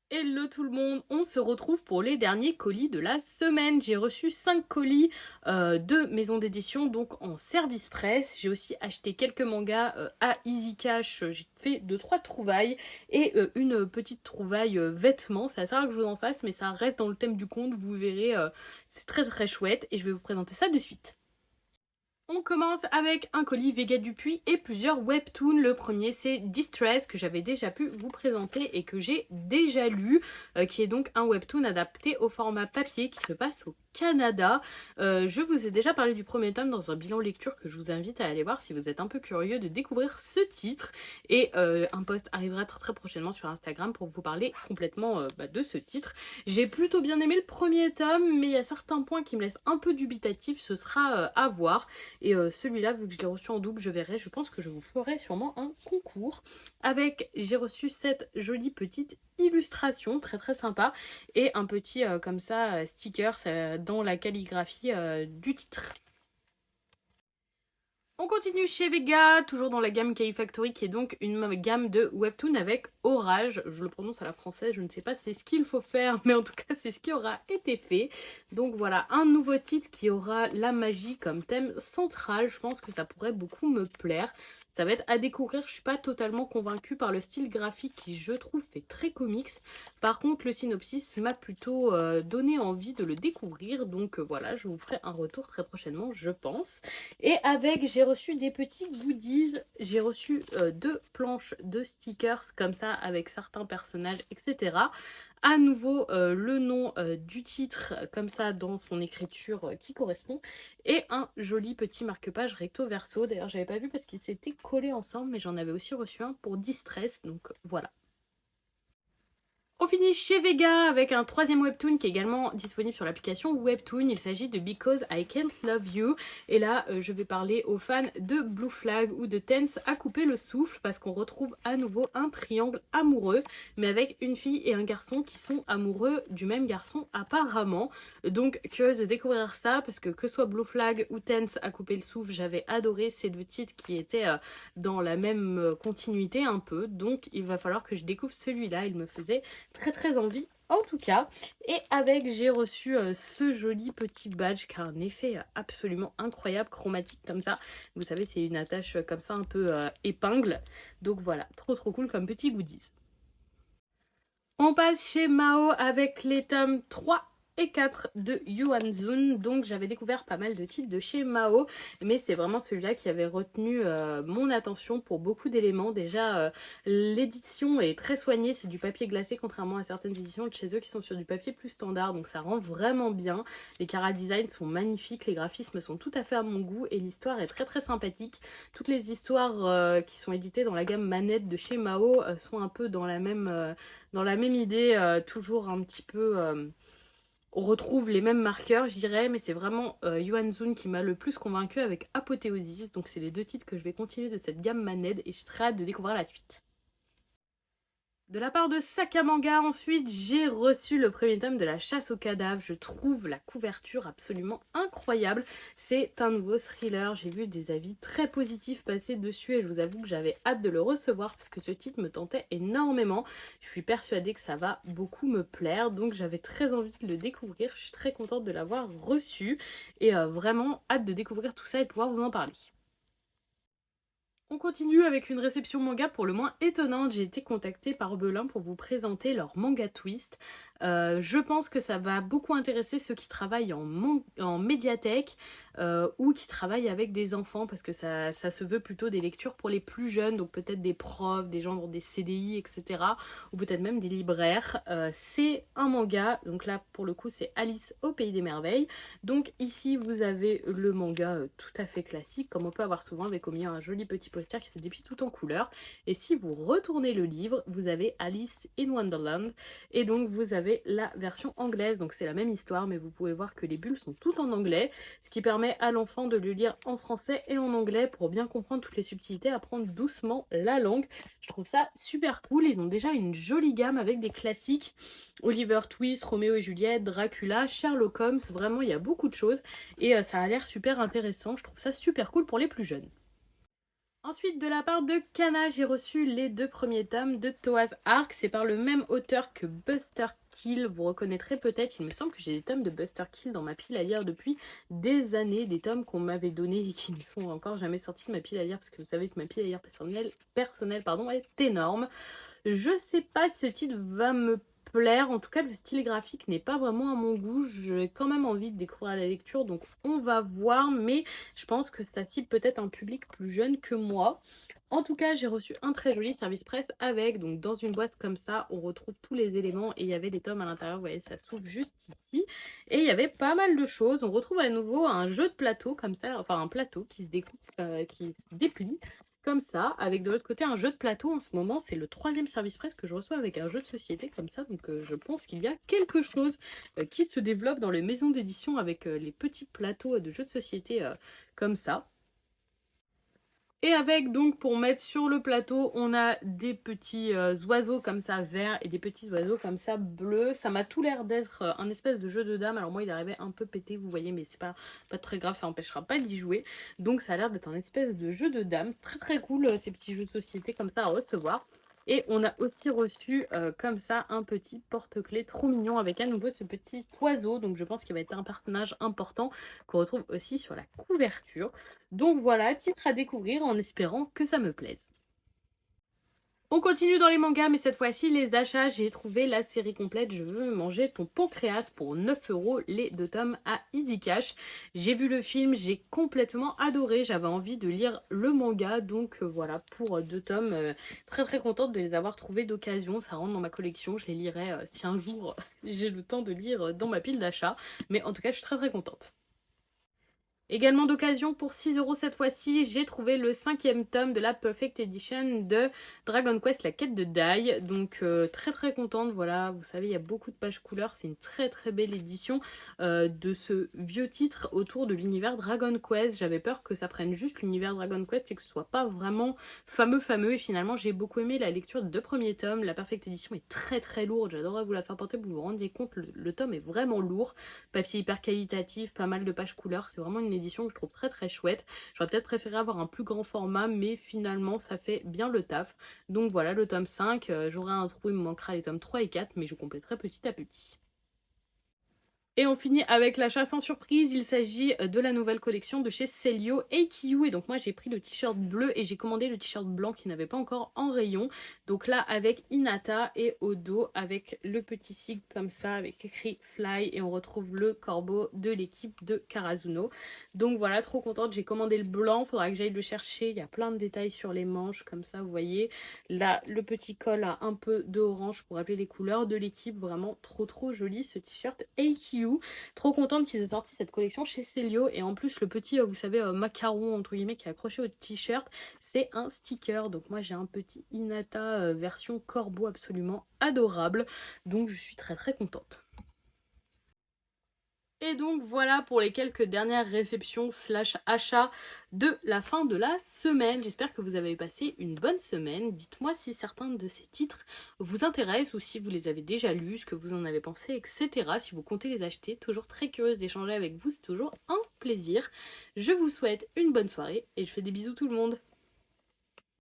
Hello tout le monde, on se retrouve pour les derniers colis de la semaine. J'ai reçu 5 colis de maison d'édition, donc en service presse. J'ai aussi acheté quelques mangas à Easy Cash. J'ai fait 2-3 trouvailles et une petite trouvaille vêtements. C'est assez rare que je vous en fasse, mais ça reste dans le thème du conte. Vous verrez, c'est très très chouette et je vais vous présenter ça de suite. On commence avec un colis Vega Dupuis et plusieurs webtoons. Le premier c'est Distress que j'avais déjà pu vous présenter et que j'ai déjà lu, qui est donc un webtoon adapté au format papier qui se passe au Canada. Je vous ai déjà parlé du premier tome dans un bilan lecture que je vous invite à aller voir si vous êtes un peu curieux de découvrir ce titre. Et un post arrivera très prochainement sur Instagram pour vous parler complètement de ce titre. J'ai plutôt bien aimé le premier tome, mais il y a certains points qui me laissent un peu dubitatif, ce sera à voir. Et celui-là, vu que je l'ai reçu en double, je verrai, je pense que je vous ferai sûrement un concours. Avec, j'ai reçu cette jolie petite illustration, très sympa, et un petit, comme ça, sticker dans la calligraphie du titre. On continue chez Vega, toujours dans la gamme K-Factory, qui est donc une gamme de webtoon avec Orage. Je le prononce à la française, je ne sais pas c'est ce qu'il faut faire, mais en tout cas c'est ce qui aura été fait. Donc voilà, un nouveau titre qui aura la magie comme thème central. Je pense que ça pourrait beaucoup me plaire. Ça va être à découvrir, je suis pas totalement convaincue par le style graphique qui, je trouve, fait très comics. Par contre, le synopsis m'a plutôt donné envie de le découvrir. Donc voilà, je vous ferai un retour très prochainement, je pense. Et avec, j'ai reçu des petits goodies. J'ai reçu 2 planches de stickers comme ça avec certains personnages, etc. À nouveau, le nom du titre comme ça dans son écriture qui correspond. Et un joli petit marque-page recto verso. D'ailleurs, j'avais pas vu parce qu'ils s'étaient collés ensemble, mais j'en avais aussi reçu un pour Distress. Donc voilà. On finit chez Vega avec un troisième webtoon qui est également disponible sur l'application Webtoon. Il s'agit de Because I Can't Love You. Et là, je vais parler aux fans de Blue Flag ou de Tense à couper le souffle parce qu'on retrouve à nouveau un triangle amoureux, mais avec une fille et un garçon qui sont amoureux du même garçon apparemment. Donc, curieuse de découvrir ça parce que soit Blue Flag ou Tense à couper le souffle, j'avais adoré ces 2 titres qui étaient dans la même continuité un peu. Donc, il va falloir que je découvre celui-là. Il me faisait très envie en tout cas. Et avec, j'ai reçu ce joli petit badge qui a un effet absolument incroyable, chromatique comme ça. Vous savez, c'est une attache comme ça un peu épingle. Donc voilà, trop cool comme petit goodies. On passe chez Mao avec les tomes 3 et 4 de Yuan Zun. Donc j'avais découvert pas mal de titres de chez Mao, mais c'est vraiment celui-là qui avait retenu mon attention pour beaucoup d'éléments. Déjà, l'édition est très soignée, c'est du papier glacé contrairement à certaines éditions de chez eux qui sont sur du papier plus standard, donc ça rend vraiment bien. Les chara-designs sont magnifiques, les graphismes sont tout à fait à mon goût et l'histoire est très sympathique. Toutes les histoires qui sont éditées dans la gamme Manette de chez Mao sont un peu dans la même idée, toujours un petit peu on retrouve les mêmes marqueurs, je dirais, mais c'est vraiment Yuan Zun qui m'a le plus convaincu avec Apothéosis. Donc c'est les 2 titres que je vais continuer de cette gamme Maned et je suis très hâte de découvrir la suite. De la part de Sakamanga, ensuite, j'ai reçu le premier tome de La Chasse aux cadavres. Je trouve la couverture absolument incroyable. C'est un nouveau thriller. J'ai vu des avis très positifs passer dessus et je vous avoue que j'avais hâte de le recevoir parce que ce titre me tentait énormément. Je suis persuadée que ça va beaucoup me plaire, donc j'avais très envie de le découvrir. Je suis très contente de l'avoir reçu et vraiment hâte de découvrir tout ça et de pouvoir vous en parler. On continue avec une réception manga pour le moins étonnante. J'ai été contactée par Belin pour vous présenter leur manga twist. Je pense que ça va beaucoup intéresser ceux qui travaillent en médiathèque ou qui travaillent avec des enfants parce que ça se veut plutôt des lectures pour les plus jeunes, donc peut-être des profs, des gens dans des CDI, etc. Ou peut-être même des libraires. C'est un manga, donc là pour le coup c'est Alice au Pays des Merveilles. Donc ici vous avez le manga tout à fait classique comme on peut avoir souvent avec au milieu un joli petit poster qui se déplie tout en couleur. Et si vous retournez le livre, vous avez Alice in Wonderland et donc vous avez la version anglaise. Donc c'est la même histoire mais vous pouvez voir que les bulles sont toutes en anglais, ce qui permet à l'enfant de le lire en français et en anglais pour bien comprendre toutes les subtilités, apprendre doucement la langue. Je trouve ça super cool. Ils ont déjà une jolie gamme avec des classiques. Oliver Twist, Roméo et Juliette, Dracula, Sherlock Holmes. Vraiment, il y a beaucoup de choses et ça a l'air super intéressant. Je trouve ça super cool pour les plus jeunes. Ensuite, de la part de Kana, j'ai reçu les 2 premiers tomes de Toa's Arc. C'est par le même auteur que Buster Kill. Vous reconnaîtrez peut-être, il me semble que j'ai des tomes de Buster Kill dans ma pile à lire depuis des années. Des tomes qu'on m'avait donnés et qui ne sont encore jamais sortis de ma pile à lire. Parce que vous savez que ma pile à lire personnelle est énorme. Je sais pas si ce titre va me plaire. En tout cas, le style graphique n'est pas vraiment à mon goût. J'ai quand même envie de découvrir la lecture, donc on va voir. Mais je pense que ça cible peut-être un public plus jeune que moi. En tout cas, j'ai reçu un très joli service presse avec, donc dans une boîte comme ça, on retrouve tous les éléments et il y avait des tomes à l'intérieur, vous voyez, ça s'ouvre juste ici. Et il y avait pas mal de choses. On retrouve à nouveau un jeu de plateau comme ça, enfin un plateau qui se découpe, qui se déplie comme ça, avec de l'autre côté un jeu de plateau. En ce moment, c'est le 3e service presse que je reçois avec un jeu de société comme ça, donc je pense qu'il y a quelque chose qui se développe dans les maisons d'édition avec les petits plateaux de jeux de société comme ça. Et avec, donc, pour mettre sur le plateau, on a des petits oiseaux comme ça verts et des petits oiseaux comme ça bleus. Ça m'a tout l'air d'être un espèce de jeu de dames. Alors moi, il arrivait un peu pété, vous voyez, mais c'est pas très grave, ça n'empêchera pas d'y jouer. Donc ça a l'air d'être un espèce de jeu de dames. Très très cool, ces petits jeux de société comme ça à recevoir. Et on a aussi reçu comme ça un petit porte-clés trop mignon avec à nouveau ce petit oiseau. Donc je pense qu'il va être un personnage important qu'on retrouve aussi sur la couverture. Donc voilà, titre à découvrir en espérant que ça me plaise. On continue dans les mangas, mais cette fois-ci, les achats, j'ai trouvé la série complète. Je veux manger ton pancréas pour 9 €, les 2 tomes à Easy Cash. J'ai vu le film, j'ai complètement adoré. J'avais envie de lire le manga, donc voilà, pour 2 tomes. Très très contente de les avoir trouvés d'occasion. Ça rentre dans ma collection. Je les lirai si un jour j'ai le temps de lire dans ma pile d'achat. Mais en tout cas, je suis très très contente. Également d'occasion pour 6 € cette fois-ci, j'ai trouvé le 5e tome de la Perfect Edition de Dragon Quest, la quête de Dai. Donc très très contente, voilà, vous savez il y a beaucoup de pages couleurs, c'est une très très belle édition de ce vieux titre autour de l'univers Dragon Quest. J'avais peur que ça prenne juste l'univers Dragon Quest et que ce soit pas vraiment fameux et finalement j'ai beaucoup aimé la lecture des 2 premiers tomes. La Perfect Edition est très très lourde, j'adorerais vous la faire porter pour vous vous rendiez compte, le tome est vraiment lourd, papier hyper qualitatif, pas mal de pages couleurs, c'est vraiment une édition que je trouve très très chouette. J'aurais peut-être préféré avoir un plus grand format, mais finalement ça fait bien le taf. Donc voilà, le tome 5, j'aurai un trou, il me manquera les tomes 3 et 4, mais je compléterai petit à petit. Et on finit avec l'achat sans surprise, il s'agit de la nouvelle collection de chez Celio AQ. Et donc moi j'ai pris le t-shirt bleu et j'ai commandé le t-shirt blanc qui n'avait pas encore en rayon. Donc là avec Hinata et au dos avec le petit sigle comme ça avec écrit Fly et on retrouve le corbeau de l'équipe de Karazuno. Donc voilà, trop contente, j'ai commandé le blanc, faudra que j'aille le chercher. Il y a plein de détails sur les manches comme ça, vous voyez. Là le petit col a un peu de orange pour rappeler les couleurs de l'équipe, vraiment trop joli ce t-shirt AQ. Trop contente qu'ils aient sorti cette collection chez Celio et en plus le petit vous savez macaron entre guillemets qui est accroché au t-shirt, c'est un sticker. Donc moi j'ai un petit Hinata version corbeau absolument adorable, donc je suis très très contente. Et donc voilà pour les quelques dernières réceptions / achats de la fin de la semaine. J'espère que vous avez passé une bonne semaine. Dites-moi si certains de ces titres vous intéressent ou si vous les avez déjà lus, ce que vous en avez pensé, etc. Si vous comptez les acheter, toujours très curieuse d'échanger avec vous, c'est toujours un plaisir. Je vous souhaite une bonne soirée et je fais des bisous tout le monde.